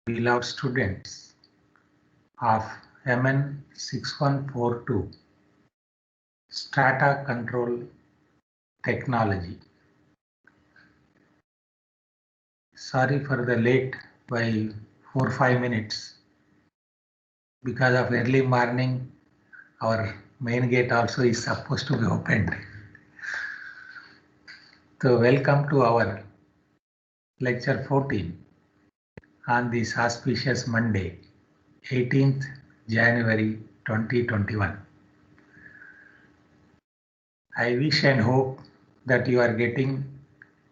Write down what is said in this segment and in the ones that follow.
beloved students of MN 6142 Strata Control Technology. Sorry for the late by 4-5 minutes. Because of early morning, our main gate also is supposed to be opened. So welcome to our lecture 14 on this auspicious Monday, 18th January 2021. I wish and hope that you are getting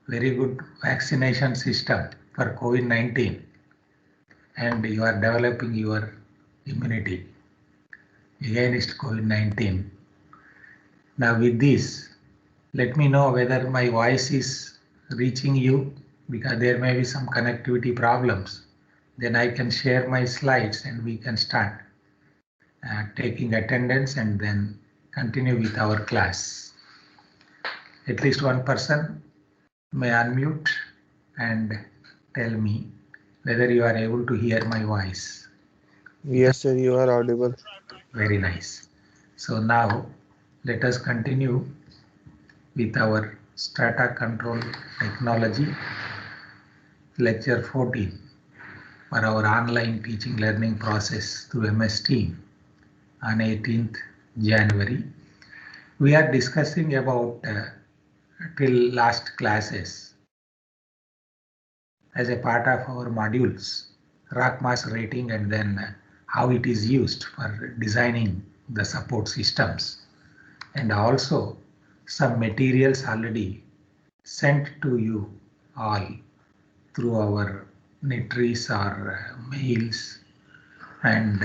very good vaccination system for COVID-19 and you are developing your immunity against COVID-19. Now with this, let me know whether my voice is reaching you, because there may be some connectivity problems. Then I can share my slides and we can start taking attendance and then continue with our class. At least one person may unmute and tell me whether you are able to hear my voice. Yes, sir, you are audible. Very nice. So now let us continue with our Strata Control Technology lecture 14 for our online teaching learning process through MS Team on 18th January. We are discussing about till last classes as a part of our modules, rock mass rating and then how it is used for designing the support systems, and also some materials already sent to you all through our netries or mails, and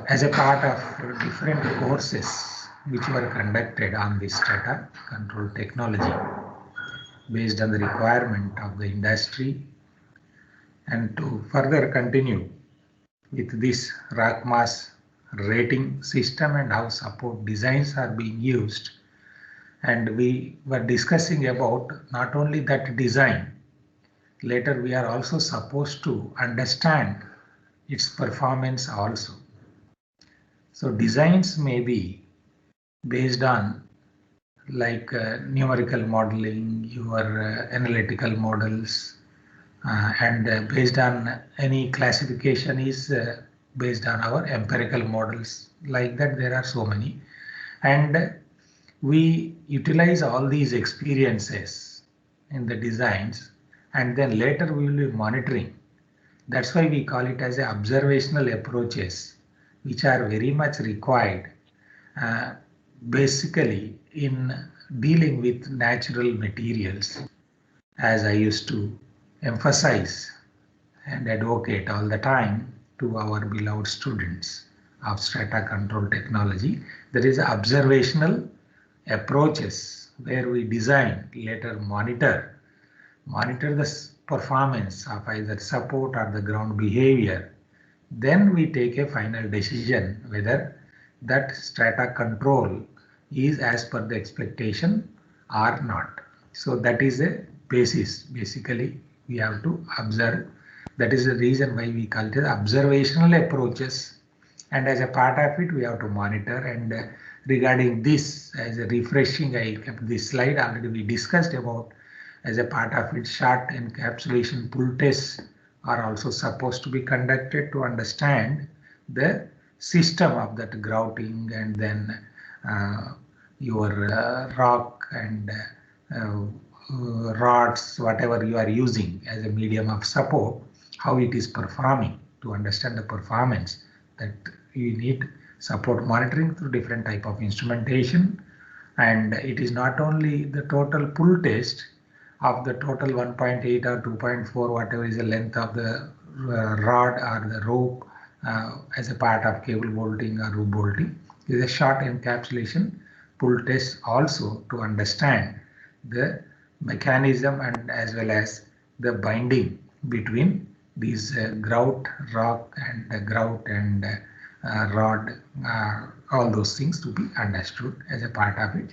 as a part of different courses which were conducted on this strata control technology based on the requirement of the industry. And to further continue with this rock mass rating system and how support designs are being used, and we were discussing about not only that design, later we are also supposed to understand its performance also. So designs may be based on like numerical modeling, your analytical models, and based on any classification is based on our empirical models. Like that there are so many, and we utilize all these experiences in the designs, and then later we will be monitoring. That's why we call it as a observational approaches, which are very much required uh, basically in dealing with natural materials, as I used to emphasize and advocate all the time to our beloved students of strata control technology. There is observational approaches where we design, later monitor the performance of either support or the ground behavior. Then we take a final decision whether that strata control is as per the expectation or not. So that is a basis. Basically, we have to observe. That is the reason why we call it observational approaches. And as a part of it, we have to monitor. And regarding this, as a refreshing, I kept this slide already we discussed about. As a part of it, short encapsulation pull tests are also supposed to be conducted to understand the system of that grouting, and then your rock and rods, whatever you are using as a medium of support, how it is performing. To understand the performance, that you need support monitoring through different type of instrumentation. And it is not only the total pull test of the total 1.8 or 2.4, whatever is the length of the rod or the rope as a part of cable bolting or rope bolting. It is a short encapsulation pull test also to understand the mechanism and as well as the binding between these grout, rock and grout and rod, all those things to be understood as a part of it.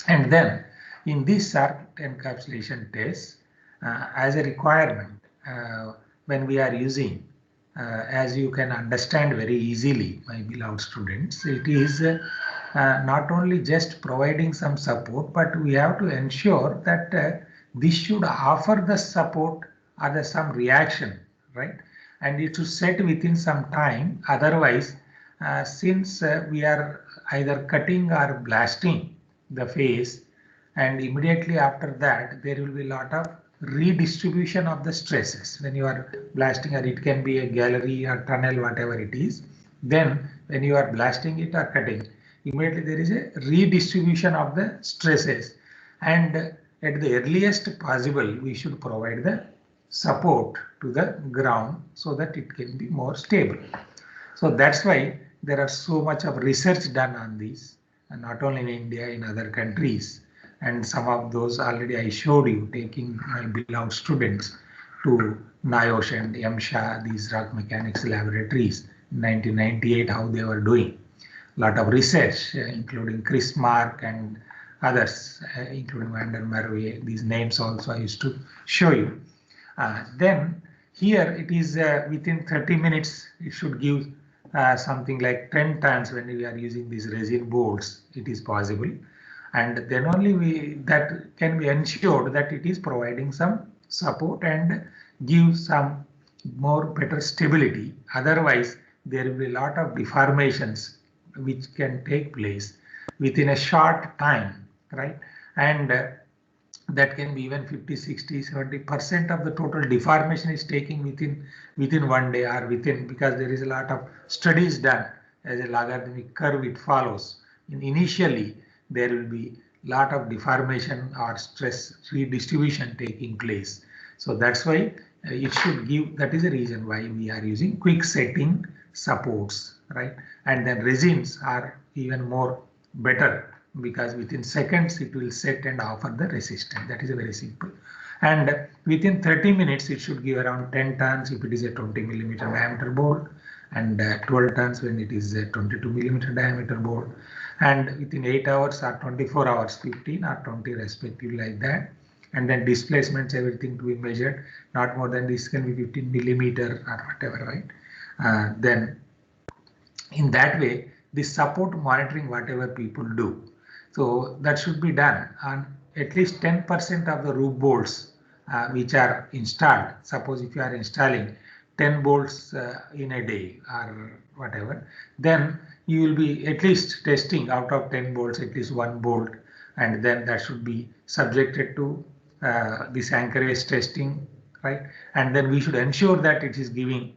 And then in this short encapsulation test, as a requirement, when we are using, as you can understand very easily, my beloved students, it is not only just providing some support, but we have to ensure that this should offer the support or some reaction, right? And it should set within some time. Otherwise, since we are either cutting or blasting the face, and immediately after that there will be a lot of redistribution of the stresses when you are blasting, or it can be a gallery or tunnel, whatever it is. Then when you are blasting it or cutting, immediately there is a redistribution of the stresses, and at the earliest possible we should provide the support to the ground so that it can be more stable. So that's why there are so much of research done on this, and not only in India, in other countries. And some of those already I showed you, taking my beloved students to NIOSH and EMSHA, these rock mechanics laboratories in 1998, how they were doing. A lot of research, including Chris Mark and others, including Vander Merwe. These names also I used to show you. Then here it is within 30 minutes, it should give something like 10 tons when we are using these resin bolts, it is possible. And then only that can be ensured that it is providing some support and give some more better stability. Otherwise, there will be a lot of deformations which can take place within a short time, right? And that can be even 50, 60, 70% of the total deformation is taking within one day, or within, because there is a lot of studies done as a logarithmic curve it follows. Initially, there will be lot of deformation or stress redistribution taking place. So that's why it should give, that is the reason why we are using quick setting supports, right? And then resins are even more better, because within seconds it will set and offer the resistance. That is a very simple. And within 30 minutes it should give around 10 tons if it is a 20 millimeter diameter bolt, and 12 tons when it is a 22 millimeter diameter bolt. And within 8 hours or 24 hours, 15 or 20 respectively, like that. And then displacements, everything to be measured. Not more than this, can be 15 millimeter or whatever, right? Then in that way, the support monitoring, whatever people do, so that should be done on at least 10% of the roof bolts which are installed. Suppose if you are installing 10 bolts in a day or whatever, then you will be at least testing out of 10 bolts at least one bolt, and then that should be subjected to this anchorage testing, right? And then we should ensure that it is giving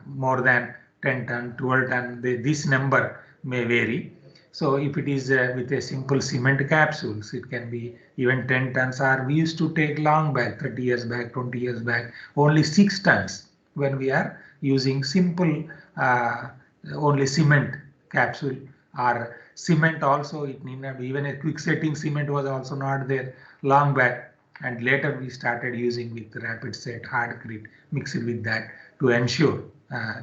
more than 10 ton, 12 ton. This number may vary. So if it is with a simple cement capsules, it can be even 10 tons, or we used to take long back, 30 years back, 20 years back, only 6 tons when we are using simple only cement capsule, or cement also, it need not be, even a quick setting cement was also not there long back, and later we started using with rapid set, hardcrete, mix it with that to ensure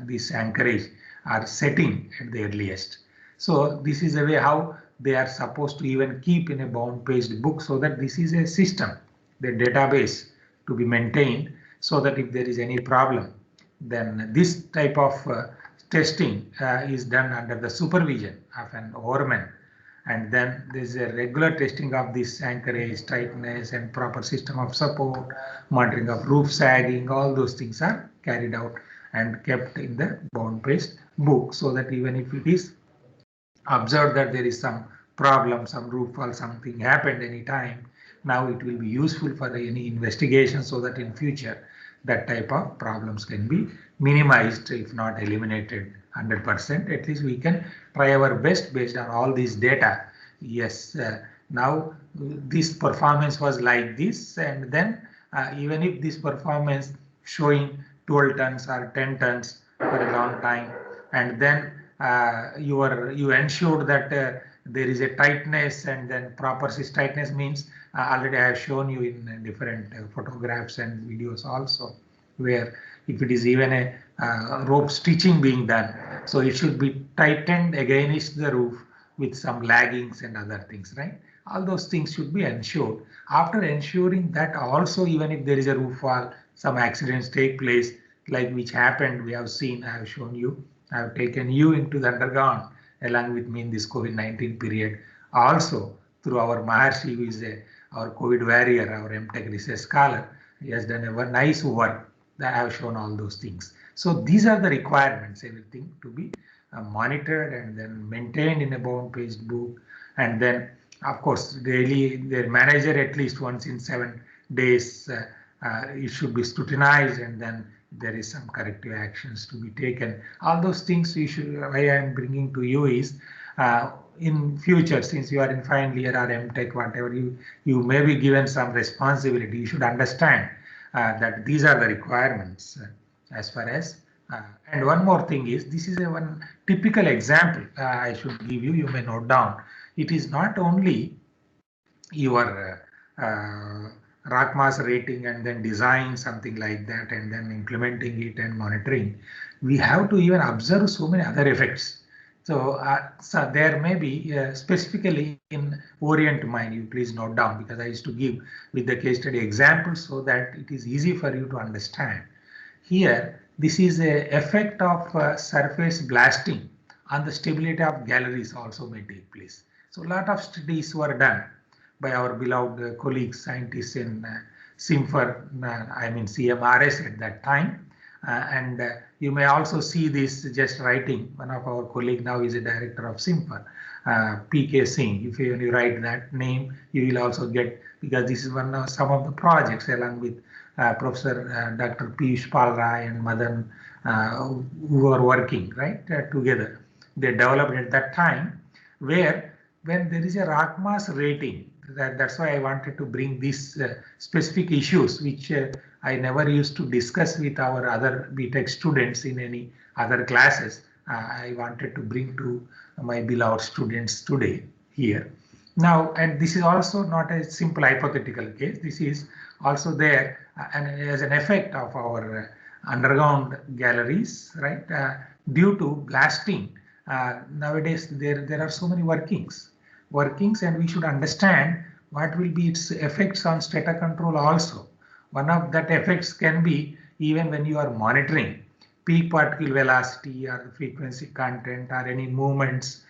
this anchorage or setting at the earliest. So this is a way how they are supposed to even keep in a bound paged book, so that this is a system, the database to be maintained, so that if there is any problem, then this type of testing is done under the supervision of an overman. And then there is a regular testing of this anchorage, tightness, and proper system of support, monitoring of roof sagging. All those things are carried out and kept in the bound paged book, so that even if it is observed that there is some problem, some roof fall, something happened any time, now it will be useful for any investigation, so that in future that type of problems can be minimized, if not eliminated 100%. At least we can try our best based on all these data. Yes, now this performance was like this, and then even if this performance showing 12 tons or 10 tons for a long time, and then you ensure that there is a tightness, and then proper tightness means already I have shown you in different photographs and videos also, where if it is even a rope stitching being done, so it should be tightened against the roof with some laggings and other things, right? All those things should be ensured. After ensuring that also, even if there is a roof fall, some accidents take place, like which happened, we have seen, I have shown you, I have taken you into the underground along with me in this COVID-19 period. Also, through our Maharshi, who is our COVID warrior, our MTech research scholar, he has done a nice work that I have shown all those things. So these are the requirements, everything to be monitored and then maintained in a bound-paged book. And then, of course, daily, their manager at least once in 7 days, it should be scrutinized, and then there is some corrective actions to be taken. All those things you should, why I am bringing to you is, in future, since you are in final year or MTech, whatever, you may be given some responsibility. You should understand that these are the requirements as far as. And one more thing is, this is a one typical example I should give you. You may note down. It is not only your RAC mass rating and then design something like that and then implementing it and monitoring. We have to even observe so many other effects. So, so there may be specifically in Orient Mine, you please note down, because I used to give with the case study examples so that it is easy for you to understand. Here, this is a effect of surface blasting on the stability of galleries also may take place. So a lot of studies were done by our beloved colleagues, scientists in CIMFR, I mean CMRS at that time. And you may also see this just writing. One of our colleagues now is a director of CIMFR, PK Singh. If you write that name, you will also get, because this is one of some of the projects along with Professor Dr. Piyush Palrai and Madan, who are working right together. They developed at that time, where when there is a RAC mass rating, that's why I wanted to bring these specific issues, which I never used to discuss with our other BTech students in any other classes. I wanted to bring to my beloved students today here. Now, and this is also not a simple hypothetical case. This is also there and as an effect of our underground galleries, right? Due to blasting, nowadays there are so many workings, and we should understand what will be its effects on strata control also. One of that effects can be even when you are monitoring peak particle velocity or frequency content or any movements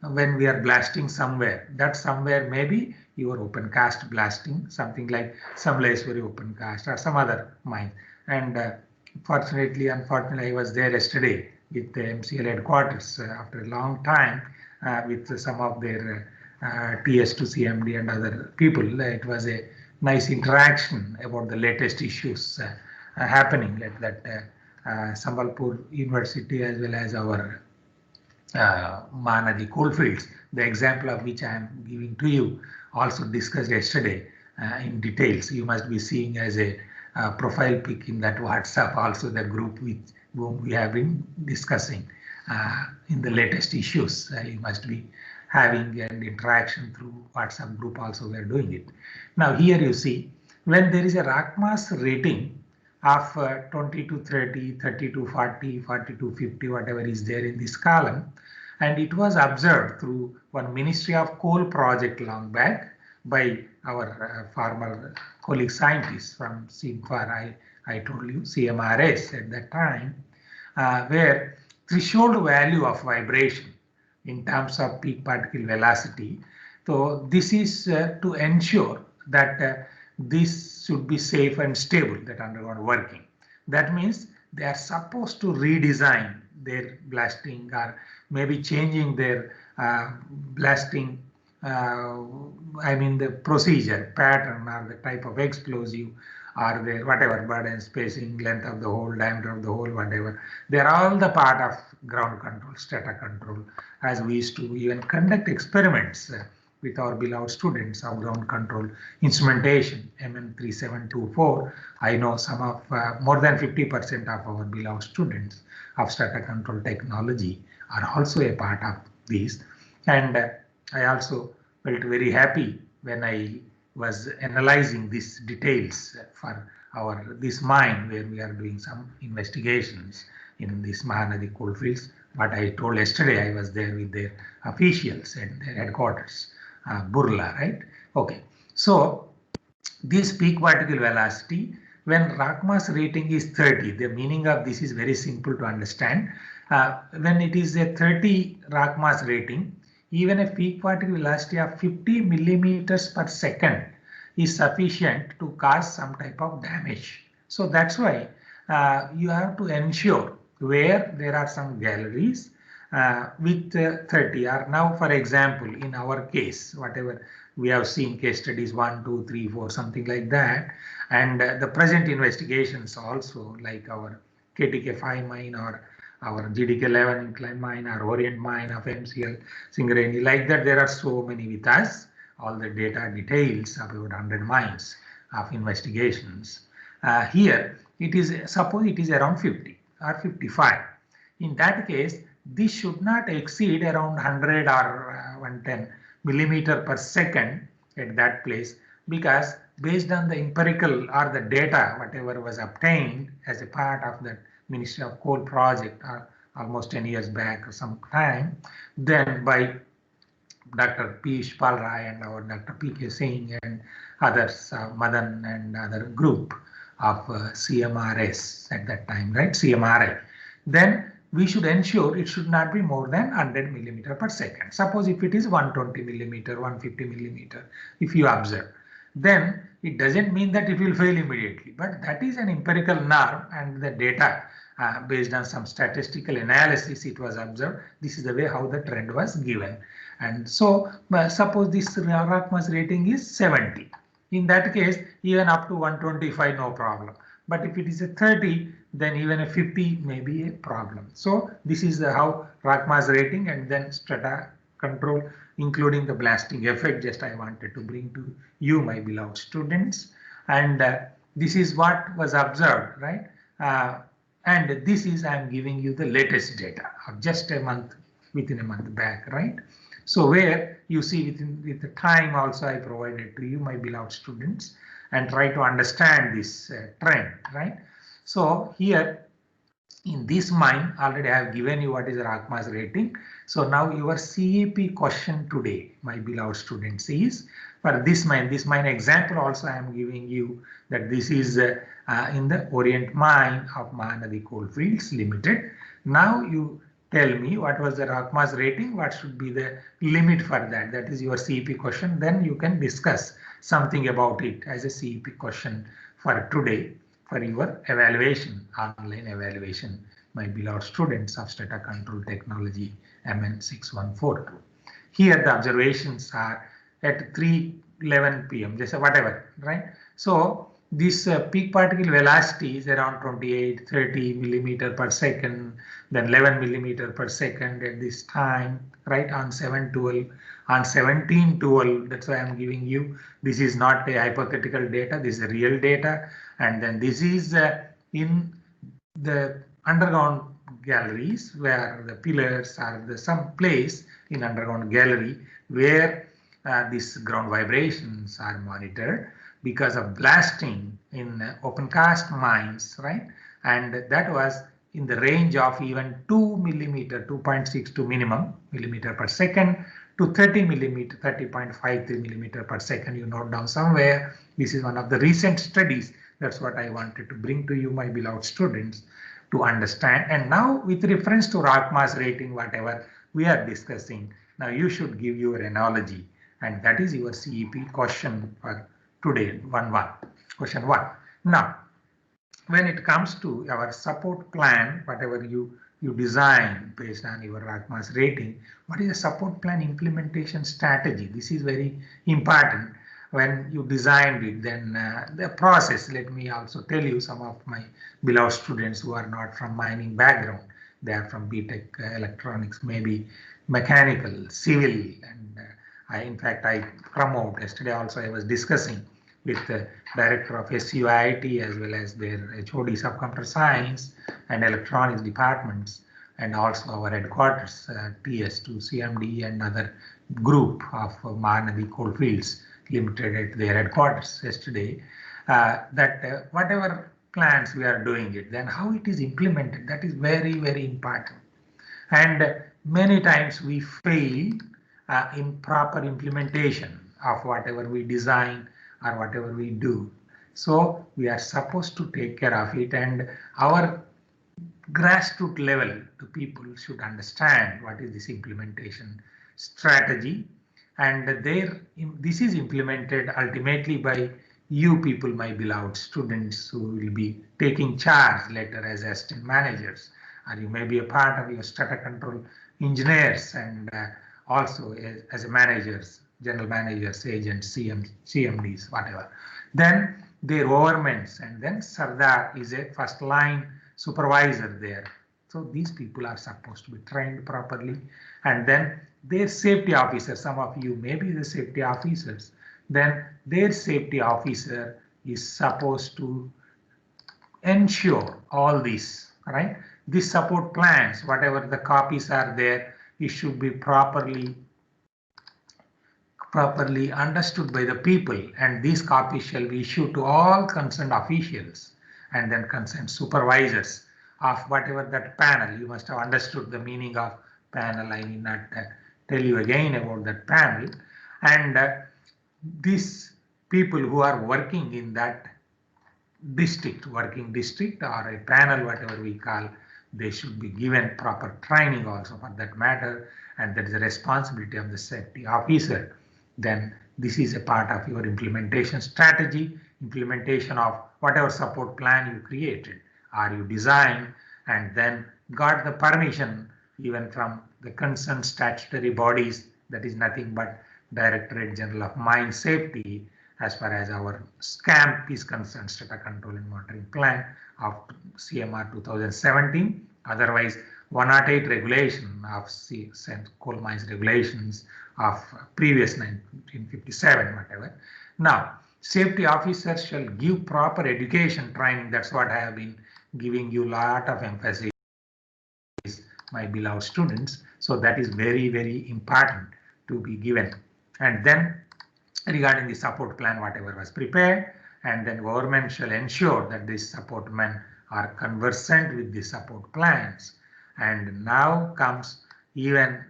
when we are blasting somewhere. That somewhere may be your open cast blasting, something like Samleswari open cast or some other mine. And fortunately, unfortunately, I was there yesterday with the MCL headquarters after a long time with some of their TS2 CMD and other people. It was a nice interaction about the latest issues happening like that. Sambalpur University as well as our Mahanadi coalfields, the example of which I am giving to you, also discussed yesterday in details. You must be seeing as a profile pic in that WhatsApp, also the group with whom we have been discussing in the latest issues. You must be having an interaction through WhatsApp group also, we are doing it. Now here you see, when there is a RAC mass rating of 20 to 30, 30 to 40, 40 to 50, whatever is there in this column, and it was observed through one Ministry of Coal project long back by our former colleague scientists from CIMFR, I told you, CMRS at that time, where threshold value of vibration in terms of peak particle velocity. So this is to ensure that this should be safe and stable, that underground working. That means they are supposed to redesign their blasting or maybe changing their blasting, I mean the procedure, pattern or the type of explosive or the whatever burden, spacing, length of the hole, diameter of the hole, whatever. They are all the part of ground control, strata control, as we used to even conduct experiments with our beloved students of ground control instrumentation, MM3724. I know some of more than 50% of our beloved students of strata control technology are also a part of these. And I also felt very happy when I was analyzing these details for this mine where we are doing some investigations in this Mahanadi coalfields. But I told yesterday, I was there with their officials at their headquarters, Burla, right? Okay, so this peak particle velocity, when rock mass rating is 30, the meaning of this is very simple to understand. When it is a 30 rock mass rating, even a peak particle velocity of 50 millimeters per second is sufficient to cause some type of damage. So that's why you have to ensure where there are some galleries with 30, or now for example in our case, whatever we have seen case studies 1, 2, 3, 4, something like that, and the present investigations also like our KTK5 mine or our GDK11 incline mine or Orient mine of MCL Singareni, like that there are so many with us, all the data details about 100 mines of investigations. Here it is, suppose it is around 50 or 55. In that case, this should not exceed around 100 or 110 millimeter per second at that place, because based on the empirical or the data whatever was obtained as a part of that Ministry of Coal project almost 10 years back or some time, then by Dr. Piyush Palrai and our Dr. P.K. Singh and others, Madan and other group of CMRS at that time, right? CMRI. Then we should ensure it should not be more than 100 millimeter per second. Suppose if it is 120 millimeter, 150 millimeter, if you observe, then it doesn't mean that it will fail immediately, but that is an empirical norm, and the data based on some statistical analysis it was observed. This is the way how the trend was given. And so suppose this rock mass rating is 70. In that case, even up to 125, no problem. But if it is a 30, then even a 50 may be a problem. So this is how rock mass rating and then strata control, including the blasting effect, just I wanted to bring to you, my beloved students. And this is what was observed, right? And this is, I'm giving you the latest data of just a month, within a month back, right? So where you see with the time also I provided to you, my beloved students, and try to understand this trend, right? So here in this mine, already I have given you what is the rock mass rating. So now your CEP question today, my beloved students, is for this mine example also I am giving you that this is in the Orient mine of Mahanadi Coalfields Limited. Now you tell me what was the rock mass rating, what should be the limit for that. That is your CEP question. Then you can discuss something about it as a CEP question for today for your evaluation, online evaluation, my beloved students of Strata Control Technology MN6142. Here the observations are at 3:11 p.m. just whatever, right? So this peak particle velocity is around 28, 30 millimeter per second, then 11 millimeter per second at this time, right, on 7/12, on 17/12. That's why I'm giving you, this is not a hypothetical data, this is real data. And then this is in the underground galleries where the pillars are some place in underground gallery where these ground vibrations are monitored because of blasting in open cast mines, right? And that was in the range of even 2 millimeter, 2.62 minimum millimeter per second to 30 millimeter, 30.53 millimeter per second. You note down somewhere. This is one of the recent studies. That's what I wanted to bring to you, my beloved students, to understand. And now with reference to rock mass rating, whatever we are discussing, now you should give your analogy, and that is your CEP question for today, question 1. Now, when it comes to our support plan, whatever you design based on your rock mass rating, what is the support plan implementation strategy? This is very important. When you designed it, then the process, let me also tell you, some of my beloved students who are not from mining background, they are from BTech electronics, maybe mechanical, civil, and in fact, I promote, yesterday also I was discussing with the director of SUIT as well as their HODs of computer science and electronics departments, and also our headquarters, TS2, CMD and other group of Mahanadi Coalfields Limited at their headquarters yesterday, that whatever plans we are doing it, then how it is implemented, that is very, very important. And many times we fail in proper implementation of whatever we design or whatever we do. So we are supposed to take care of it, and our grassroots level, the people should understand what is this implementation strategy, and this is implemented ultimately by you people, my beloved students, who will be taking charge later as assistant managers, or you may be a part of your strata control engineers, and also as a managers, general managers, agents, CMDs, whatever. Then their overmans, and then Sardar is a first line supervisor there. So these people are supposed to be trained properly, and then their safety officer, some of you may be the safety officers, then their safety officer is supposed to ensure all this, right? These support plans, whatever the copies are there, it should be properly understood by the people, and these copies shall be issued to all concerned officials and then concerned supervisors of whatever that panel. You must have understood the meaning of panel. I need not tell you again about that panel. And these people who are working in that working district or a panel, whatever we call, they should be given proper training also for that matter, and that is the responsibility of the safety officer. Then this is a part of your implementation strategy, implementation of whatever support plan you created or you designed, and then got the permission even from the concerned statutory bodies, that is nothing but Directorate General of Mine Safety, as far as our SCAMP is concerned, Strata Control and Monitoring Plan of CMR 2017. Otherwise, 108 regulation of coal mines regulations of previous 1957, whatever. Now, safety officers shall give proper education training. That's what I have been giving you a lot of emphasis, my beloved students. So that is very, very important to be given. And then regarding the support plan, whatever was prepared, and then government shall ensure that these support men are conversant with the support plans. And now comes, even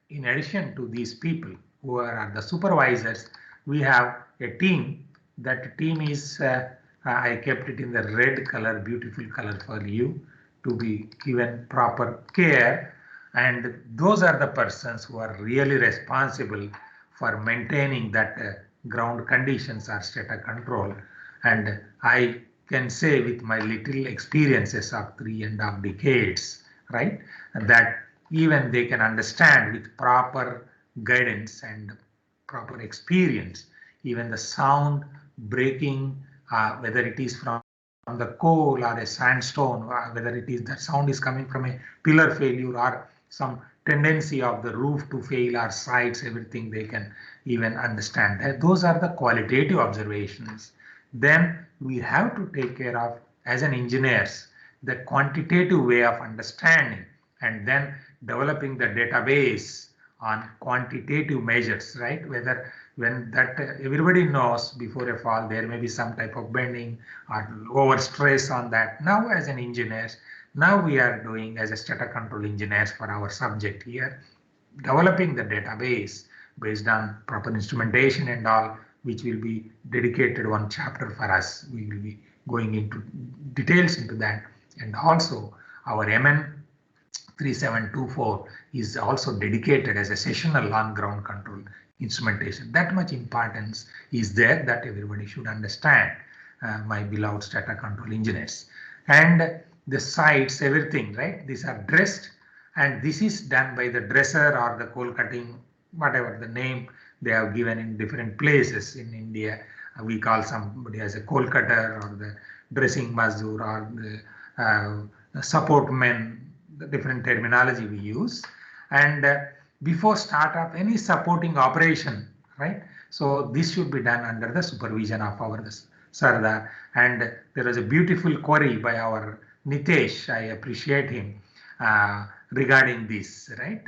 in addition to these people who are the supervisors, we have a team. That team is, I kept it in the red color, beautiful color for you, to be given proper care. And those are the persons who are really responsible for maintaining that ground conditions or strata control. And I can say with my little experiences of 3.5 decades, right, that even they can understand with proper guidance and proper experience, even the sound breaking, whether it is from the coal or a sandstone, whether it is that sound is coming from a pillar failure or some tendency of the roof to fail or sides, everything they can even understand that. Those are the qualitative observations. Then we have to take care of, as an engineers, the quantitative way of understanding, and then developing the database on quantitative measures, right? Whether when that everybody knows before a fall there may be some type of bending or over stress on that. Now as an engineers, now we are doing as a strata control engineers for our subject here, developing the database based on proper instrumentation and all, which will be dedicated one chapter for us. We will be going into details into that. And also our MN 3724 is also dedicated as a sessional on ground control instrumentation. That much importance is there that everybody should understand, my beloved strata control engineers. And the sites, everything, right? These are dressed, and this is done by the dresser or the coal cutting, whatever the name they have given in different places in India. We call somebody as a coal cutter or the dressing mazdoor or the support men, the different terminology we use. And before start of any supporting operation, right? So this should be done under the supervision of our Sardar. And there was a beautiful query by our Nitesh, I appreciate him, regarding this, right?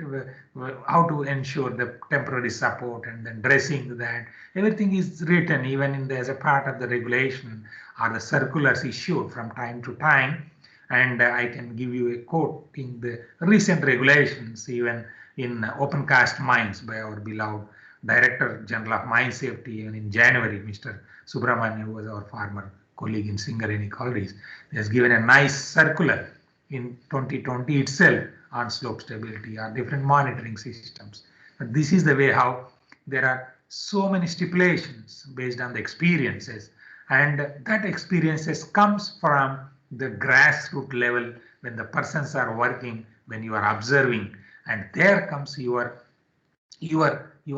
How to ensure the temporary support and then dressing that. Everything is written even in as a part of the regulation or the circulars issued from time to time. And I can give you a quote in the recent regulations, even in open cast mines by our beloved Director General of Mine Safety, and in January, Mr. Subramanian, who was our former colleague in Singareni Collieries, has given a nice circular in 2020 itself on slope stability or different monitoring systems. But this is the way how there are so many stipulations based on the experiences, and that experiences comes from the grassroots level when the persons are working, when you are observing, and there comes your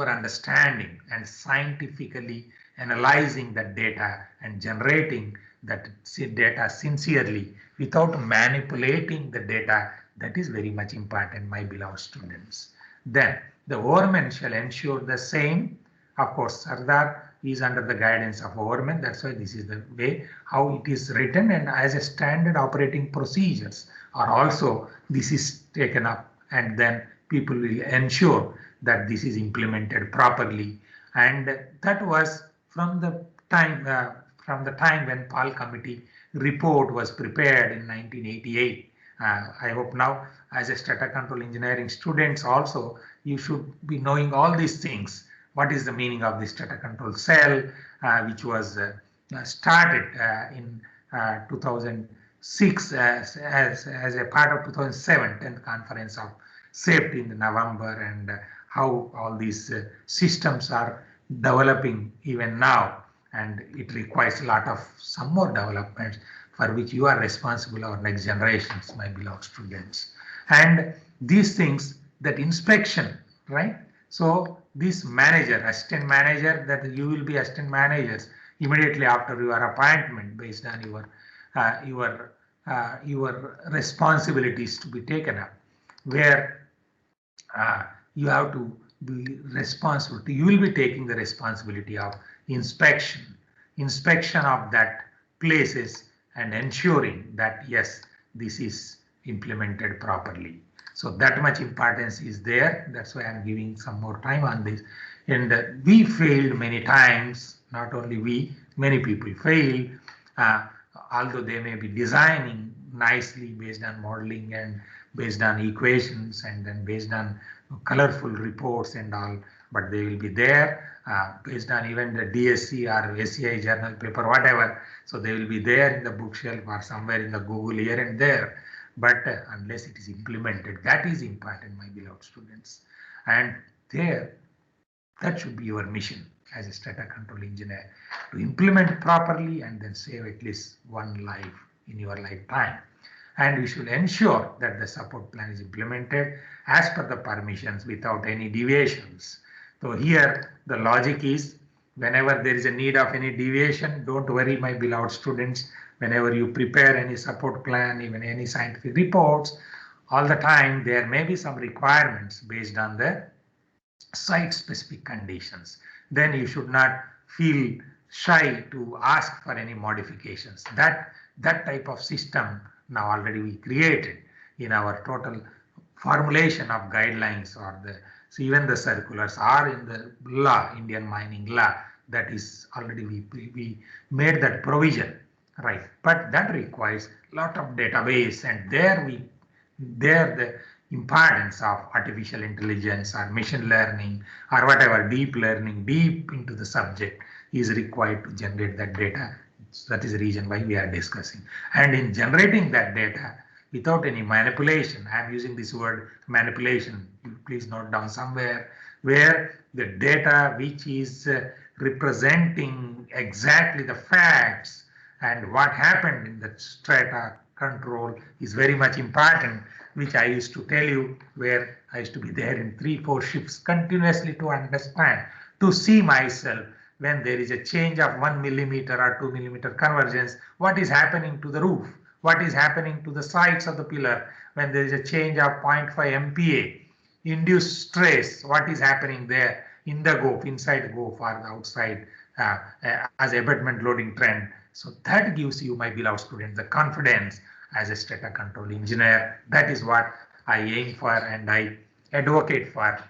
understanding and scientifically analyzing the data and generating that data sincerely without manipulating the data. That is very much important, my beloved students. Then the overman shall ensure the same. Of course, Sardar is under the guidance of overman. That's why this is the way how it is written, and as a standard operating procedures are also this is taken up, and then people will ensure that this is implemented properly. And that was from the time when PAL committee report was prepared in 1988. I hope now, as a strata control engineering students also, you should be knowing all these things. What is the meaning of the strata control cell, which was started in 2006 as a part of 2007 10th Conference of Safety in November, and how all these systems are developing even now, and it requires a lot of some more developments for which you are responsible, our next generations, my beloved students. And these things, that inspection, right? So this manager, assistant manager, that you will be assistant managers immediately after your appointment based on your responsibilities to be taken up, where you have to be responsible. You will be taking the responsibility of inspection of that places and ensuring that yes, this is implemented properly. So that much importance is there. That's why I'm giving some more time on this. And we failed many times. Not only we, many people fail. Although they may be designing nicely based on modeling and based on equations and then based on colorful reports and all, but they will be there based on even the DSC or SCI journal paper, whatever. So they will be there in the bookshelf or somewhere in the Google here and there. But unless it is implemented, that is important, my beloved students. And there, that should be your mission as a strata control engineer, to implement properly and then save at least one life in your lifetime. And we should ensure that the support plan is implemented as per the permissions without any deviations. So here the logic is, whenever there is a need of any deviation, don't worry, my beloved students. Whenever you prepare any support plan, even any scientific reports, all the time there may be some requirements based on the site specific conditions. Then you should not feel shy to ask for any modifications. That type of system now already we created in our total formulation of guidelines, or so even the circulars are in the law, Indian mining law, that is already we made that provision, right? But that requires a lot of database, and there the importance of artificial intelligence or machine learning or whatever, deep learning, deep into the subject is required to generate that data. So that is the reason why we are discussing. And in generating that data without any manipulation, I am using this word manipulation, please note down somewhere, where the data which is representing exactly the facts and what happened in the strata control is very much important, which I used to tell you, where I used to be there in 3-4 shifts continuously to understand, to see myself when there is a change of 1 millimeter or 2 millimeter convergence, what is happening to the roof, what is happening to the sides of the pillar when there is a change of 0.5 MPa, induced stress, what is happening there in the GOF, inside GOF or the outside as abutment loading trend. So that gives you, my beloved students, the confidence as a strata control engineer. That is what I aim for and I advocate for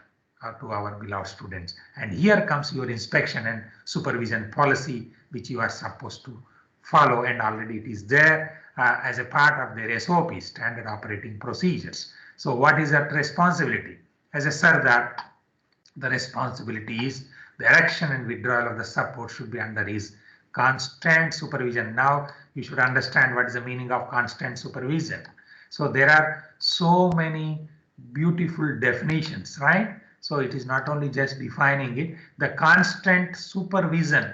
to our beloved students. And here comes your inspection and supervision policy, which you are supposed to follow, and already it is there as a part of their SOP, standard operating procedures. So what is that responsibility? As a Sardar, the responsibility is the erection and withdrawal of the support should be under his constant supervision. Now you should understand what is the meaning of constant supervision. So there are so many beautiful definitions, right? So it is not only just defining it, the constant supervision,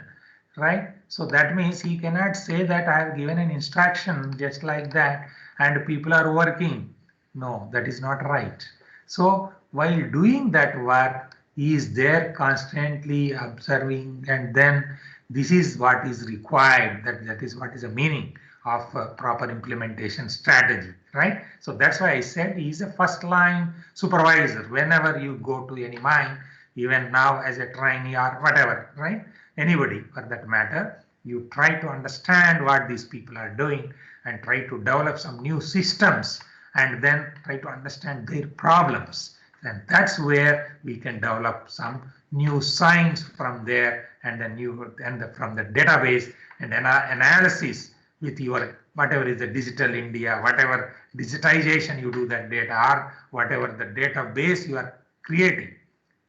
right? So that means he cannot say that I have given an instruction just like that and people are working. No, that is not right. So while doing that work, he is there constantly observing, and then this is what is required. That is what is the meaning of proper implementation strategy, right? So that's why I said he is a first line supervisor. Whenever you go to any mine, even now as a trainee or whatever, right? Anybody for that matter, you try to understand what these people are doing and try to develop some new systems and then try to understand their problems. And that's where we can develop some new science from there and from the database and analysis with your whatever is the digital India, whatever digitization you do that data or whatever the database you are creating.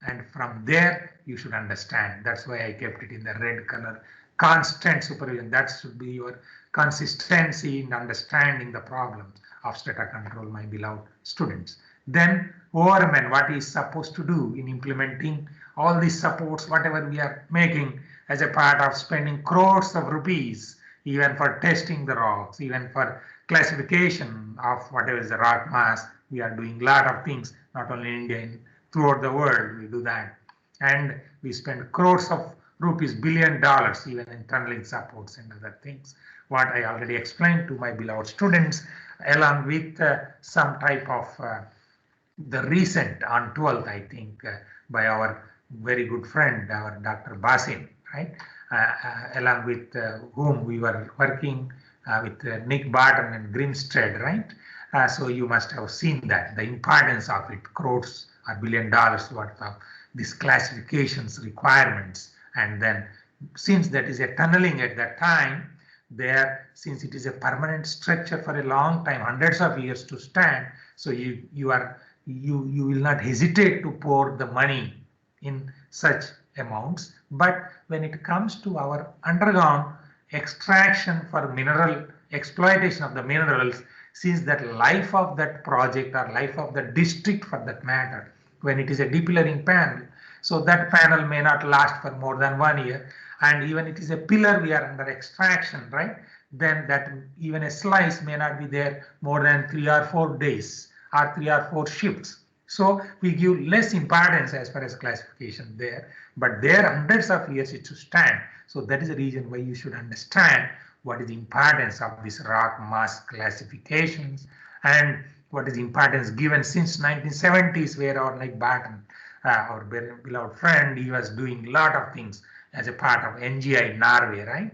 And from there you should understand. That's why I kept it in the red color. Constant supervision. That should be your consistency in understanding the problems of strata control, my beloved students. Then overman, what is supposed to do in implementing all these supports, whatever we are making as a part of spending crores of rupees, even for testing the rocks, even for classification of whatever is the rock mass. We are doing a lot of things, not only in India, throughout the world we do that. And we spend crores of rupees, $1 billion even in tunneling supports and other things. What I already explained to my beloved students, along with some type of the recent on 12th, I think, by our very good friend, our Dr. Basim, right? Along with whom we were working with Nick Barton and Grimstead, right? So you must have seen that, the importance of it, crores or $1 billion worth of these classifications requirements. And then since that is a tunneling at that time, there, since it is a permanent structure for a long time, hundreds of years to stand, so you will not hesitate to pour the money in such amounts. But when it comes to our underground extraction for mineral exploitation of the minerals, since that life of that project or life of the district for that matter, when it is a depilling panel, so that panel may not last for more than 1 year, and even it is a pillar we are under extraction, right? Then that even a slice may not be there more than 3 or 4 days or 3 or 4 shifts. So we give less importance as far as classification there, but there hundreds of years it should stand. So that is the reason why you should understand what is the importance of this rock mass classifications and what is the importance given since 1970s, where our Nick Barton, our beloved friend, he was doing a lot of things as a part of NGI Norway, right?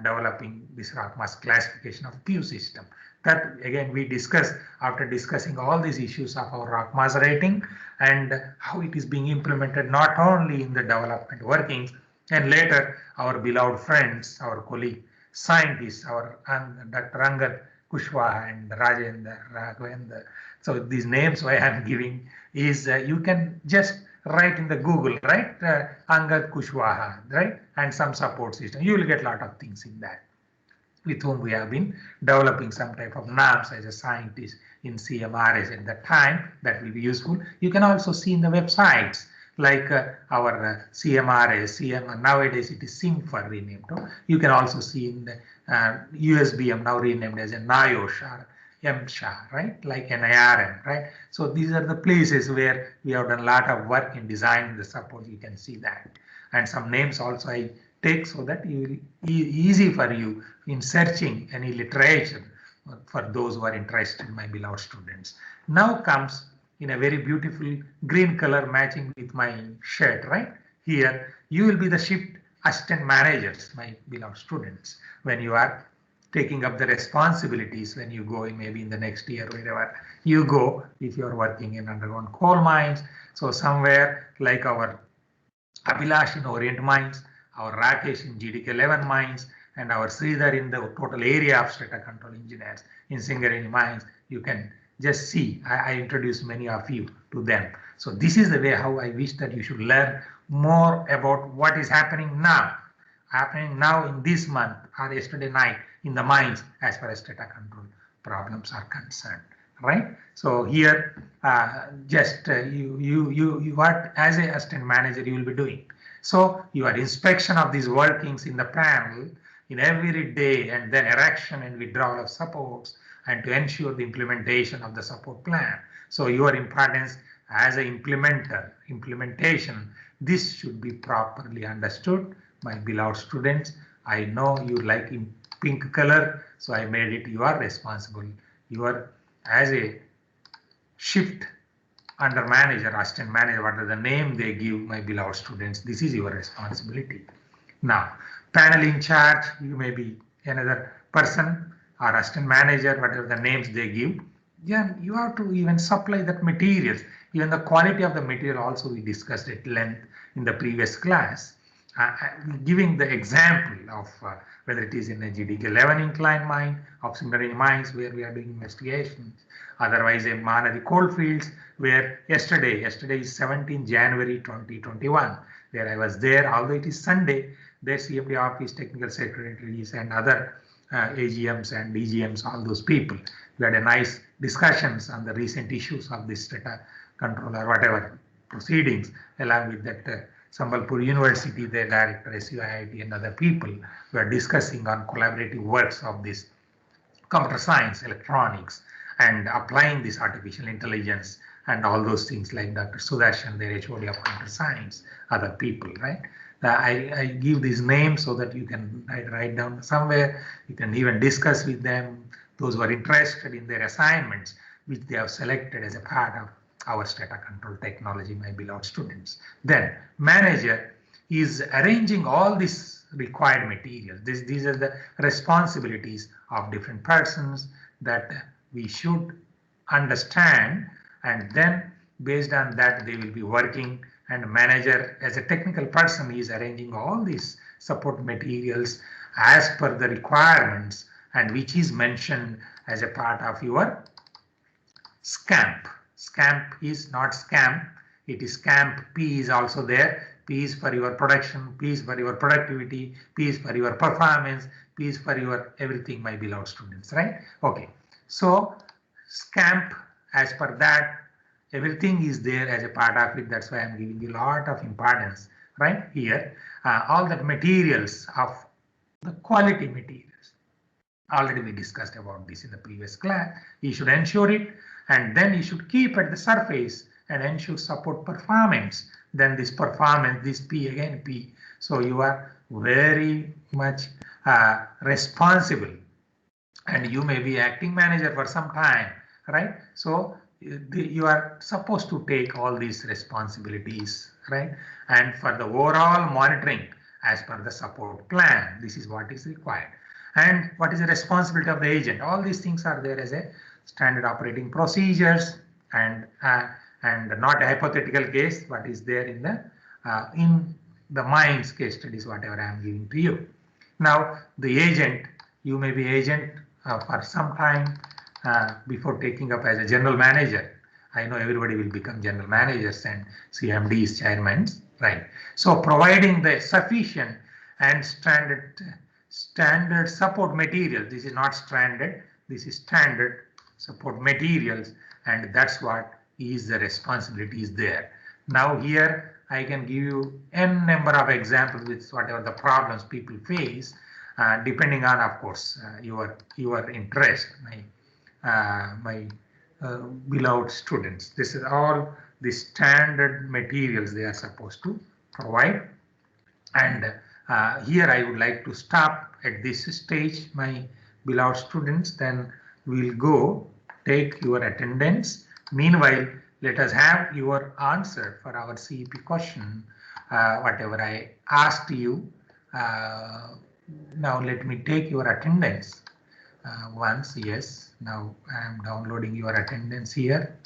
Developing this rock mass classification of PU system. That again we discussed after discussing all these issues of our rock mass rating and how it is being implemented not only in the development workings, and later our beloved friends, our colleague scientists, our Dr. Angad Kushwaha and Rajendra Raghavendra. So these names I am giving is you can just write in the Google, right? Angad Kushwaha, right? And some support system. You will get a lot of things in that, with whom we have been developing some type of norms as a scientist in CMRS at that time. That will be useful. You can also see in the websites like our CMRS, nowadays it is CIMFR renamed. You can also see in the USBM now renamed as a NIOSH or MSHA, right? Like NIRM, right? So these are the places where we have done a lot of work in designing the support. You can see that. And some names also I take so that it will be easy for you in searching any literature for those who are interested, my beloved students. Now comes in a very beautiful green color matching with my shirt, right? Here, you will be the shift assistant managers, my beloved students, when you are taking up the responsibilities when you go in maybe in the next year, wherever you go, if you are working in underground coal mines. So somewhere like our Abhilash in Orient Mines, our Rakesh in GDK 11 Mines, and our Sridhar in the total area of strata control engineers in Singareni Mines, you can just see. I introduced many of you to them. So this is the way how I wish that you should learn more about what is happening now in this month or yesterday night in the mines as far as data control problems are concerned, right? So here, you what as a assistant manager you will be doing. So your inspection of these workings in the panel in every day, and then erection and withdrawal of supports, and to ensure the implementation of the support plan. So your importance as an implementation, this should be properly understood, my beloved students. I know you like in pink color, so I made it. You are responsible. You are as a shift under manager, assistant manager, whatever the name they give, my beloved students, this is your responsibility. Now, panel in charge, you may be another person or assistant manager, whatever the names they give. Yeah, you have to even supply that materials. Even the quality of the material also we discussed at length in the previous class. Giving the example of whether it is in a GDK 11 incline mine, auxiliary mines where we are doing investigations, otherwise in Mahanadi coalfields where yesterday is 17 January 2021, where I was there, although it is Sunday, their CMD office, technical secretaries and other AGMs and DGMs, all those people. We had a nice discussions on the recent issues of this data control or whatever proceedings, along with that Sambalpur University, their director, SUIIT and other people were discussing on collaborative works of this computer science, electronics, and applying this artificial intelligence and all those things like Dr. Sudarshan, their HOD of computer science, other people, right? I give these names so that you can write down somewhere. You can even discuss with them, those who are interested in their assignments, which they have selected as a part of our data control technology, my beloved students. Then manager is arranging all these required materials. These are the responsibilities of different persons that we should understand, and then based on that they will be working, and manager as a technical person is arranging all these support materials as per the requirements and which is mentioned as a part of your SCAMP. SCAMP is not scam, it is SCAMP. P is also there. P is for your production, P is for your productivity, P is for your performance, P is for your everything, my beloved students, right? Okay, so SCAMP, as per that, everything is there as a part of it. That's why I'm giving a lot of importance right here. All the materials of the quality materials. Already we discussed about this in the previous class. You should ensure it, and then you should keep at the surface and ensure support performance. Then this performance, this P again P. So you are very much responsible, and you may be acting manager for some time, right? So you are supposed to take all these responsibilities, right? And for the overall monitoring as per the support plan, this is what is required. And what is the responsibility of the agent? All these things are there as a standard operating procedures, and not a hypothetical case. What is there in the mines case studies, whatever I am giving to you. Now the agent, you may be agent for some time before taking up as a general manager. I know everybody will become general managers and CMDs, chairmen, right? So providing the sufficient and standard support material. This is not standard, this is standard support materials, and that's what is the responsibility is there. Now here I can give you n number of examples with whatever the problems people face, depending on, of course, your interest, my beloved students. This is all the standard materials they are supposed to provide. And here I would like to stop at this stage, my beloved students. Then we'll go take your attendance. Meanwhile, let us have your answer for our CEP question, whatever I asked you. Now let me take your attendance once. Yes, now I am downloading your attendance here.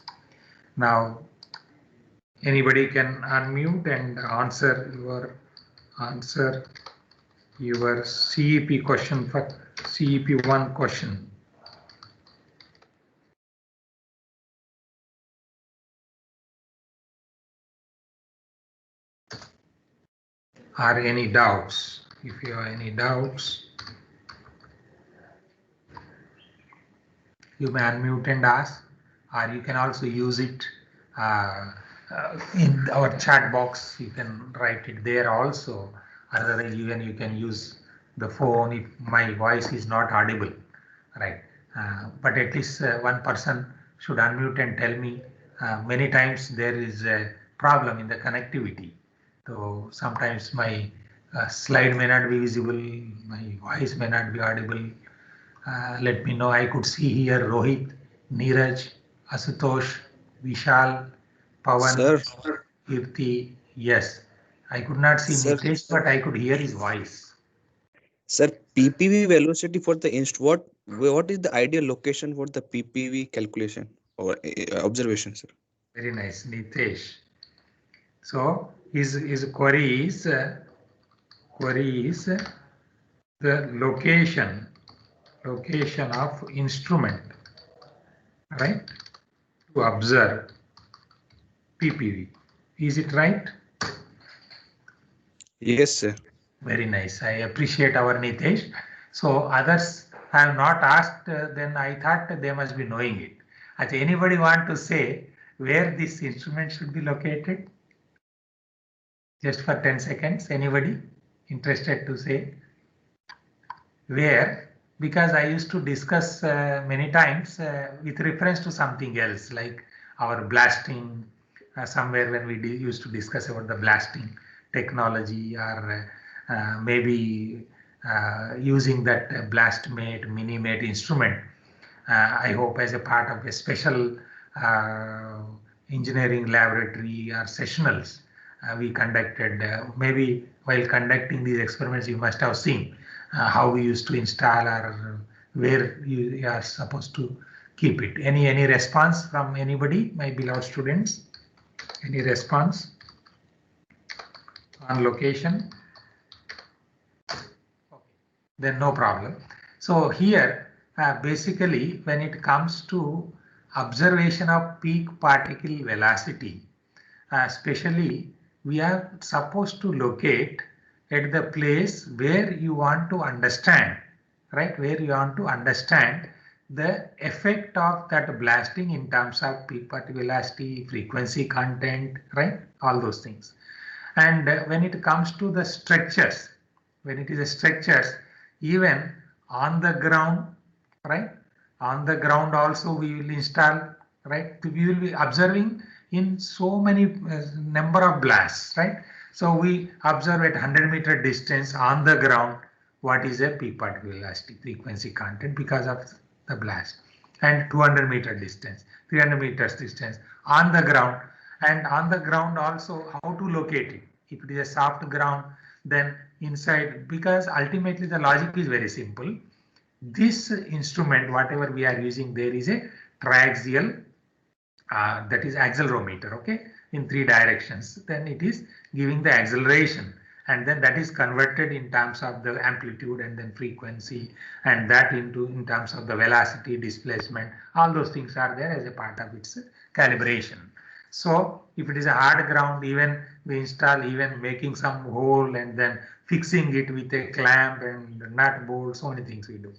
Now anybody can unmute and answer your CEP question for CEP 1 question. or any doubts. If you have any doubts, you may unmute and ask, or you can also use it in our chat box. You can write it there also. Otherwise, even you can use the phone if my voice is not audible, right? But at least one person should unmute and tell me. Many times there is a problem in the connectivity. So sometimes my slide may not be visible, my voice may not be audible. Let me know. I could see here Rohit, Neeraj, Asutosh, Vishal, Pavan, Sir, Kirti. Yes, I could not see sir, Nitesh, but I could hear his voice. sir, PPV velocity for the what is the ideal location for the PPV calculation or observation, sir? Very nice, Nitesh. So his query is the location of instrument, right? To observe PPV. Is it right? Yes, sir. Very nice. I appreciate our Nitesh. So others have not asked, then I thought they must be knowing it. As anybody want to say where this instrument should be located? Just for 10 seconds. Anybody interested to say where? Because I used to discuss many times with reference to something else, like our blasting, somewhere when we used to discuss about the blasting technology, or maybe using that blastmate, minimate instrument. I hope as a part of a special engineering laboratory or sessionals we conducted. Maybe while conducting these experiments, you must have seen how we used to install or where you are supposed to keep it. Any response from anybody, my beloved students? Any response on location? Okay. Then no problem. So here basically when it comes to observation of peak particle velocity, especially we are supposed to locate at the place where you want to understand, right? Where you want to understand the effect of that blasting in terms of peak particle velocity, frequency content, right? All those things. And when it comes to the structures, when it is a structures, even on the ground, right? On the ground also we will install, right? We will be observing in so many number of blasts, right? So we observe at 100-meter distance on the ground what is a peak particle velocity frequency content because of the blast, and 200-meter distance, 300 meters distance on the ground, and on the ground also how to locate it. If it is a soft ground, then inside, because ultimately the logic is very simple. This instrument, whatever we are using, there is a triaxial, that is accelerometer, okay, in 3 directions. Then it is giving the acceleration, and then that is converted in terms of the amplitude and then frequency, and that into in terms of the velocity, displacement. All those things are there as a part of its calibration. So if it is a hard ground, even we install, even making some hole and then fixing it with a clamp and nut bolt, so many things we do.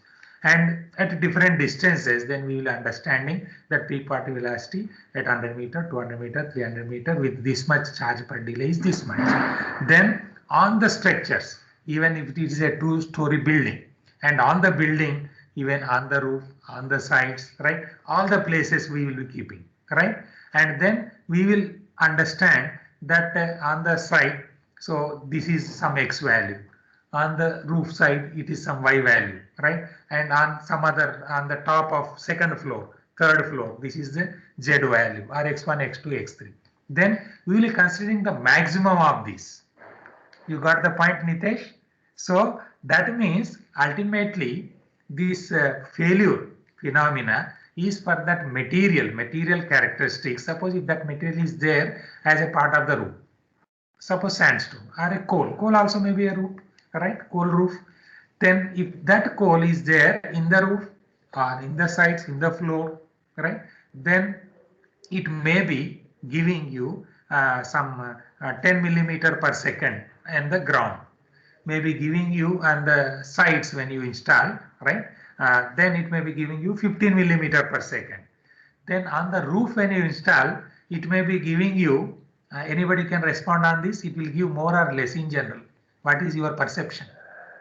And at different distances, then we will understanding that peak particle velocity at 100 meter, 200 meter, 300 meter with this much charge per delay is this much. Then on the structures, even if it is a 2-story building, and on the building, even on the roof, on the sides, right? All the places we will be keeping, right? And then we will understand that on the side, so this is some X value. On the roof side, it is some Y value, right? And on some other, on the top of second floor, third floor, this is the Z value, or X1, X2, X3. Then we will be considering the maximum of this. You got the point, Nitesh? So that means ultimately this failure phenomena is for that material characteristics. Suppose if that material is there as a part of the roof, suppose sandstone or a coal also may be a roof, right? Coal roof. Then if that coal is there in the roof or in the sides, in the floor, right? Then it may be giving you some 10 millimeter per second and the ground. Maybe giving you on the sides when you install, right? Then it may be giving you 15 millimeter per second. Then on the roof when you install, it may be giving you, anybody can respond on this, it will give more or less in general. What is your perception?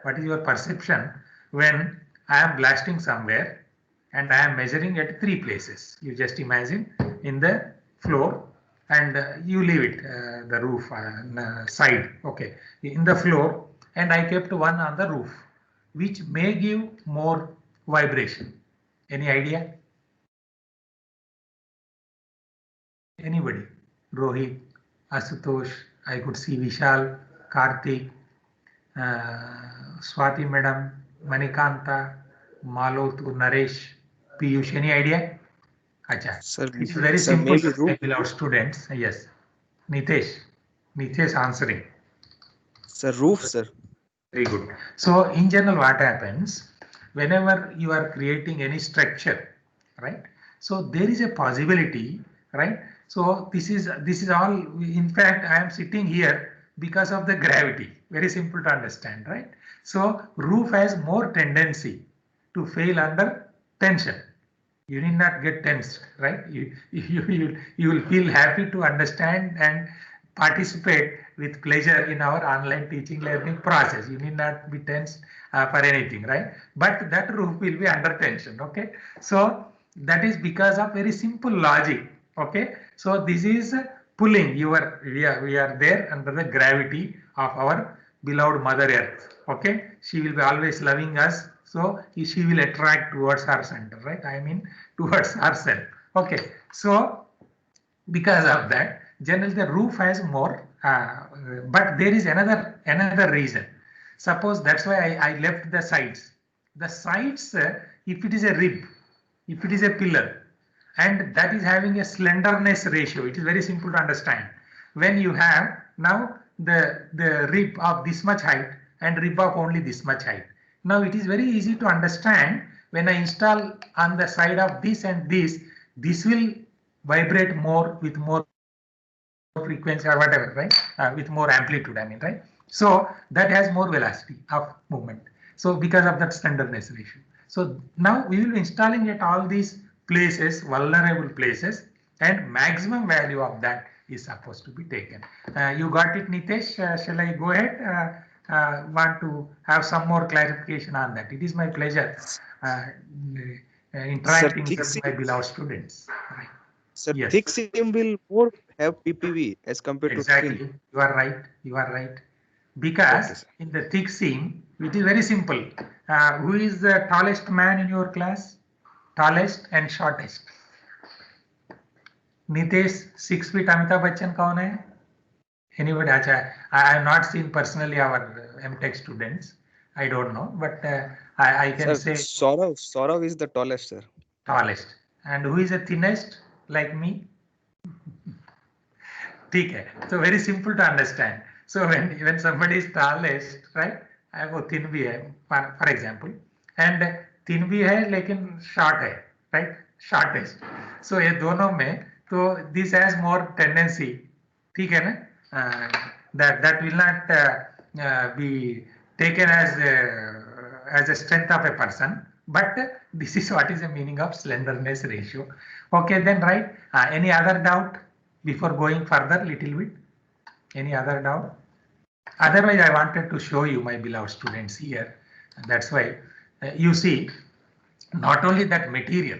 What is your perception when I am blasting somewhere and I am measuring at 3 places? You just imagine in the floor and you leave it, the roof side, okay, in the floor, and I kept one on the roof, which may give more vibration. Any idea? Anybody? Rohit, Asutosh, I could see Vishal, Karthik, Swati Madam, Manikanta, Malotu, Naresh, Piyush. Any idea? Acha. Sir, It's very sir, simple, maybe roof. our students. Yes. Nitesh. Nitesh answering. Sir, roof, sir. Very good. So in general, what happens whenever you are creating any structure, right? So there is a possibility, right? So this is all. In fact, I am sitting here because of the gravity. Very simple to understand, right? So roof has more tendency to fail under tension. You need not get tensed, right? You will feel happy to understand and participate with pleasure in our online teaching learning process. You need not be tensed for anything, right? But that roof will be under tension, okay? So that is because of very simple logic, okay? So this is pulling we are there under the gravity of our beloved Mother Earth, okay? She will be always loving us, so she will attract towards her center, right? I mean towards herself, okay? So because of that, generally the roof has more, but there is another reason. Suppose that's why I left the sides. The sides, if it is a rib, if it is a pillar, and that is having a slenderness ratio, it is very simple to understand. When you have now the rib of this much height and rib of only this much height. Now it is very easy to understand when I install on the side of this and this will vibrate more with more frequency or whatever, right? With more amplitude, I mean, right? So that has more velocity of movement. So because of that slenderness ratio. So now we will be installing at all these places, vulnerable places, and maximum value of that is supposed to be taken. You got it, Nitesh? Shall I go ahead? Want to have some more clarification on that? It is my pleasure interacting with my beloved students. Right. Sir, Yes. thick seam will more have PPV as compared to Exactly. thin. You are right. You are right. Because Okay, in the thick seam, it is very simple. Who is the tallest man in your class? Tallest and shortest. Nitesh, 6 feet Amitabh Bachchan kaun hai? Anybody? Acha, I have not seen personally our MTech students. I don't know, but I can sir, say Saurav is the tallest, sir. tallest. And who is the thinnest like me? ठीक है. So very simple to understand. So when somebody is tallest, right? वो thin भी है, for example, and thin भी है लेकिन short है, right? Shortest. So ये दोनों में तो this has more tendency, ठीक है ना? That will not be taken as a strength of a person, but this is what is the meaning of slenderness ratio. Okay, then right. Any other doubt before going further little bit? Any other doubt? Otherwise, I wanted to show you my beloved students here. That's why you see not only that material,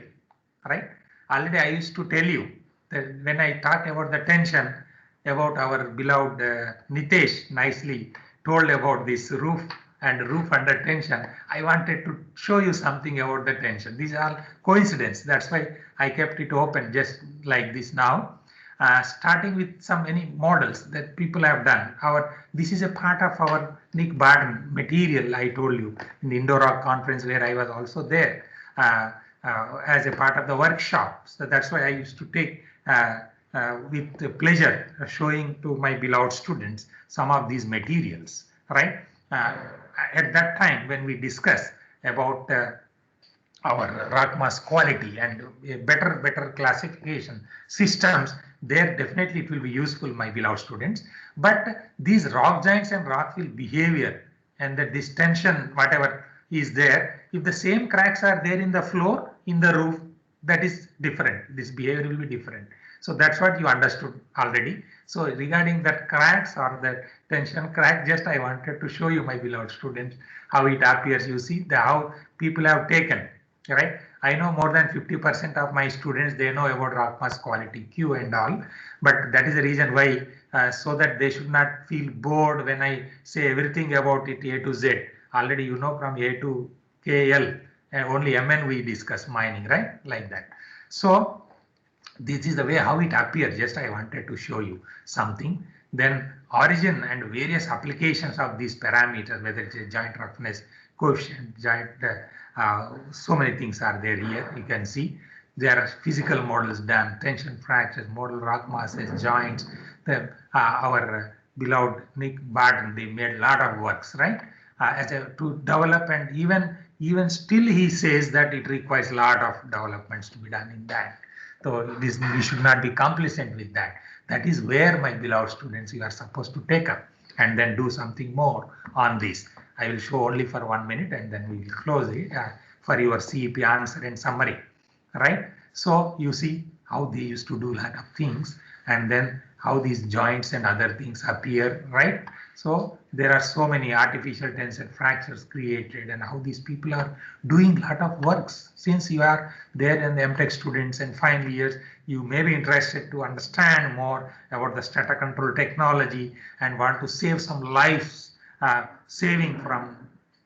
right? Already I used to tell you that when I talked about the tension, about our beloved Nitesh nicely told about this roof and roof under tension, I wanted to show you something about the tension. These are coincidence. That's why I kept it open just like this now. Starting with any models that people have done. This is a part of our Nick Barton material I told you in the Indo-Rock conference where I was also there as a part of the workshop. So that's why I used to take with pleasure showing to my beloved students some of these materials, right? At that time when we discuss about our rock mass quality and a better classification systems, there definitely it will be useful, my beloved students. But these rock giants and rockfill behavior and the distension, whatever is there, if the same cracks are there in the floor, in the roof, that is different. This behavior will be different. So that's what you understood already. So regarding that cracks or the tension crack, just I wanted to show you, my beloved students, how it appears. You see how people have taken, right? I know more than 50% of my students, they know about rock mass quality, Q and all, but that is the reason why, so that they should not feel bored when I say everything about it A to Z. Already you know from A to KL, and only MN we discuss mining, right? Like that. So this is the way how it appears. Just I wanted to show you something. Then origin and various applications of these parameters, whether it's a joint roughness coefficient, joint, so many things are there here. You can see there are physical models done, tension fractures, model rock masses, joints. Our beloved Nick Barton, they made a lot of works, right? To develop, and even still he says that it requires a lot of developments to be done in that. So this, we should not be complacent with that. That is where, my beloved students, you are supposed to take up and then do something more on this. I will show only for 1 minute and then we will close it for your CEP answer and summary, right? So you see how they used to do a lot of things, and then how these joints and other things appear, right? So there are so many artificial tensile fractures created, and how these people are doing a lot of works. Since you are there in the MTech students and final years, you may be interested to understand more about the strata control technology and want to save some lives, saving from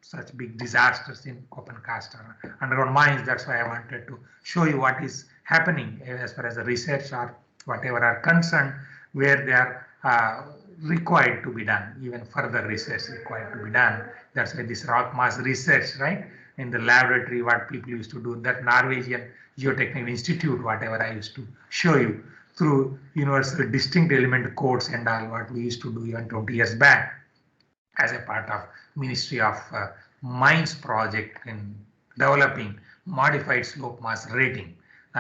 such big disasters in open cast or underground mines. That's why I wanted to show you what is happening as far as the research or whatever are concerned, where they are required to be done, even further research required to be done. That's why this rock mass research, right, in the laboratory, what people used to do, that Norwegian Geotechnical Institute, whatever I used to show you through universal distinct element codes and all, what we used to do even 20 years back as a part of Ministry of Mines project in developing modified slope mass rating.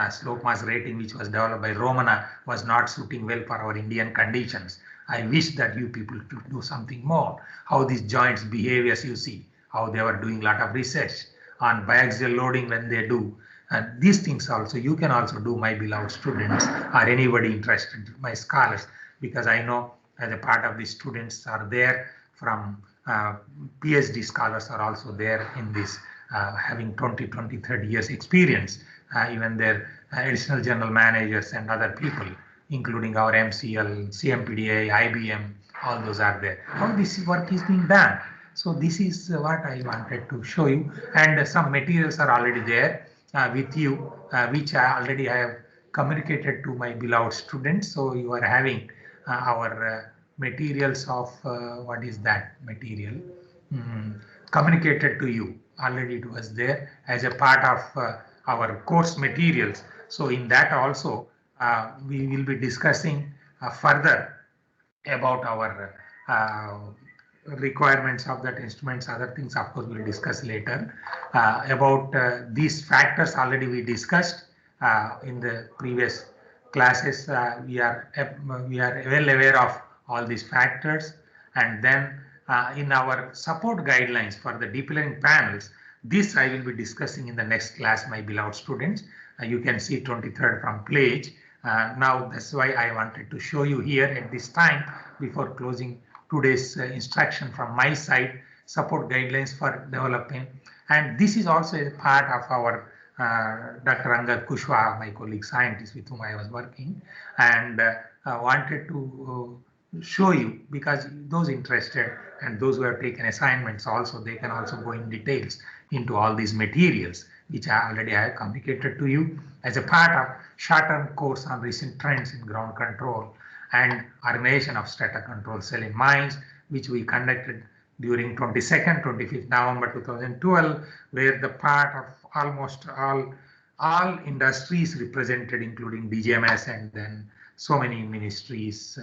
Slope mass rating, which was developed by Romana, was not suiting well for our Indian conditions. I wish that you people to do something more. How these joints behave, as you see, how they were doing a lot of research on biaxial loading when they do. And these things also, you can also do, my beloved students, or anybody interested, my scholars, because I know as a part of the students are there from PhD scholars are also there in this, having 20, 30 years experience, even their additional general managers and other people, including our MCL, CMPDA, IBM, all those are there. How this work is being done. So this is what I wanted to show you, and some materials are already there with you, which I already have communicated to my beloved students. So you are having our materials of what is that material communicated to you already. It was there as a part of our course materials. So in that also we will be discussing further about our requirements of that instruments. Other things of course we'll discuss later. About these factors already we discussed in the previous classes. We are well aware of all these factors, and then in our support guidelines for the deep learning panels, this I will be discussing in the next class, my beloved students. You can see 23rd from page. Now that's why I wanted to show you here at this time before closing today's instruction from my side, support guidelines for developing. And this is also a part of our Dr. Angad Kushwaha, my colleague scientist with whom I was working, and wanted to show you, because those interested and those who have taken assignments also, they can also go in details into all these materials, which I already have communicated to you as a part of short-term course on recent trends in ground control and organization of strata control cell in mines, which we conducted during 22nd, 25th November 2012, where the part of almost all industries represented, including DGMS and then so many ministries,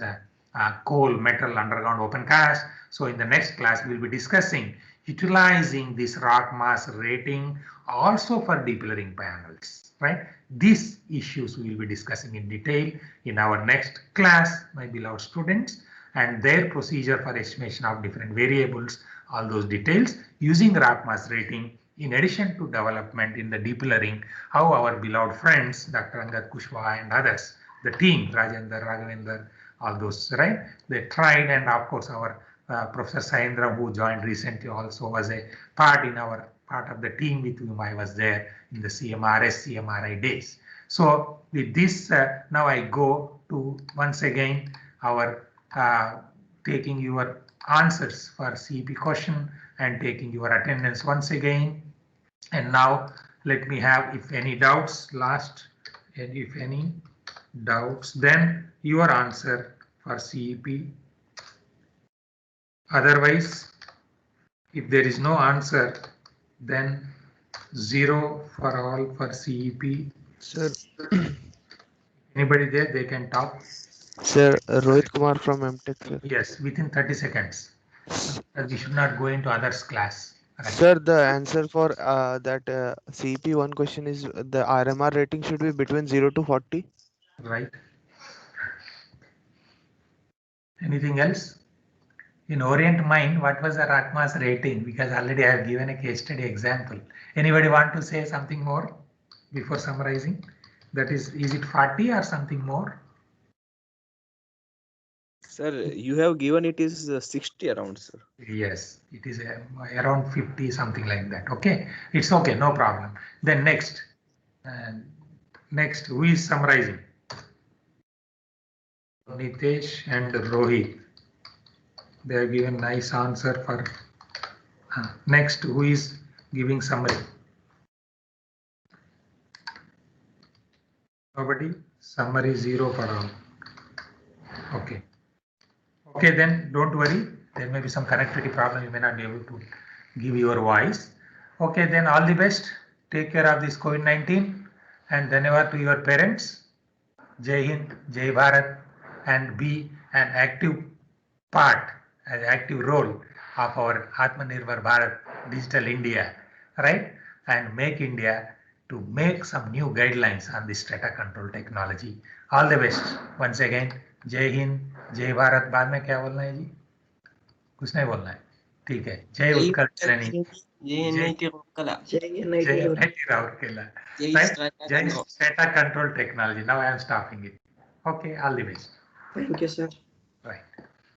coal, metal, underground, open cast. So in the next class, we'll be discussing utilizing this rock mass rating also for deep learning panels, right? These issues we will be discussing in detail in our next class, my beloved students, and their procedure for estimation of different variables, all those details using rock mass rating. In addition to development in the deep learning, how our beloved friends, Dr. Angad Kushwaha and others, the team, Rajendra, Raghavendra, all those, right? They tried, and of course our Professor Saindra, who joined recently, also was a part of the team with whom I was there in the CMRS, CMRI days. So with this, now I go to once again our taking your answers for CEP question and taking your attendance once again. And now let me have, if any doubts, last, and if any doubts, then your answer for CEP. Otherwise, if there is no answer, then 0 for all for CEP. Sir. Anybody there, they can talk. Sir, Rohit Kumar from MTech, sir. Yes, within 30 seconds. We should not go into others class. Right. Sir, the answer for that CP1 question is the RMR rating should be between 0 to 40. Right. Anything else? In Orient Mind, what was the rock mass rating? Because already I have given a case study example. Anybody want to say something more before summarizing? That is it 40 or something more? Sir, you have given it is 60 around, sir. Yes, it is around 50, something like that. Okay, it's okay, no problem. Then next, who is summarizing? Nitesh and Rohit. They have given nice answer for. Next, who is giving summary? Nobody? Summary 0 for all. Okay. Okay, then don't worry. There may be some connectivity problem. You may not be able to give your voice. Okay, then all the best. Take care of this COVID-19 and whenever to your parents. Jai Hind, Jai Bharat, and be an active part, an active role of our Atmanirbhar Bharat Digital India, right? And make India to make some new guidelines on this strata control technology. All the best. Once again, जय हिंद, जय भारत. बाद में क्या बोलना है जी? कुछ नहीं बोलना है. ठीक है. जय उत्कल जननी. जय राउरकेला. जय strata control technology. Now I am stopping it. Okay, all the best. Thank you, sir.